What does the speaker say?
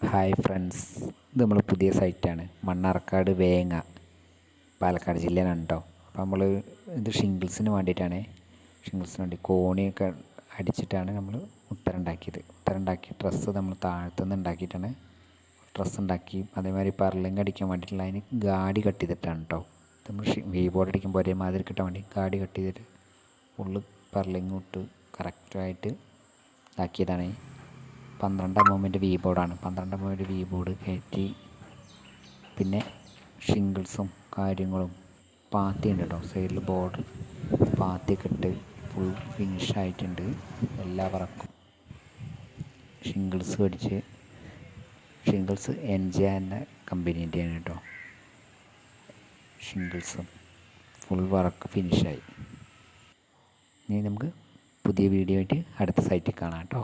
Hi friends, ഇത് നമ്മൾ പുതിയ സൈറ്റാണ്. മണ്ണാർക്കാട് വേങ്ങ, പാലക്കാട് ജില്ലയിലാണ് കേട്ടോ. അപ്പോൾ നമ്മൾ ഇത് ഷിംഗിൾസിന് വേണ്ടിയിട്ടാണ്. ഷിംഗിൾസിന് വേണ്ടി കോണിയൊക്കെ അടിച്ചിട്ടാണ് നമ്മൾ ഉത്തരണ്ടാക്കിയത്. ഉത്തരണ്ടാക്കി ഡ്രസ്സ് നമ്മൾ താഴത്തുനിന്ന് ഉണ്ടാക്കിയിട്ടാണ് ഡ്രസ്സ് ഉണ്ടാക്കി. അതേമാതിരി പർലിങ് അടിക്കാൻ വേണ്ടിയിട്ടുള്ള അതിന് ഗാഡി കട്ട് ചെയ്തിട്ടാണ് കേട്ടോ. നമ്മൾ വി ബോർഡ് അടിക്കുമ്പോൾ ഒരേമാതിരി കിട്ടാൻ വേണ്ടി ഗാഡി കട്ട് ചെയ്തിട്ട് ഉള്ളിൽ പർലിങ് ഇട്ട് കറക്റ്റായിട്ട് ഇതാക്കിയതാണ്. 12 വി ബോർഡാണ്. 12 വി ബോർഡ് കയറ്റി, പിന്നെ ഷിംഗിൾസും കാര്യങ്ങളും പാത്തിയുണ്ട് കേട്ടോ. സൈഡിൽ ബോർഡർ പാത്തിയൊക്കെ ഇട്ട് ഫുൾ ഫിനിഷായിട്ടുണ്ട്. എല്ലാ വർക്കും ഷിംഗിൾസ് അടിച്ച്, ഷിംഗിൾസ് എൻജെ എന്ന കമ്പനീൻ്റെയാണ് കേട്ടോ. ഷിംഗിൾസും ഫുൾ വർക്ക് ഫിനിഷായി. ഇനി നമുക്ക് പുതിയ വീഡിയോ ആയിട്ട് അടുത്ത സൈറ്റിൽ കാണാം കേട്ടോ.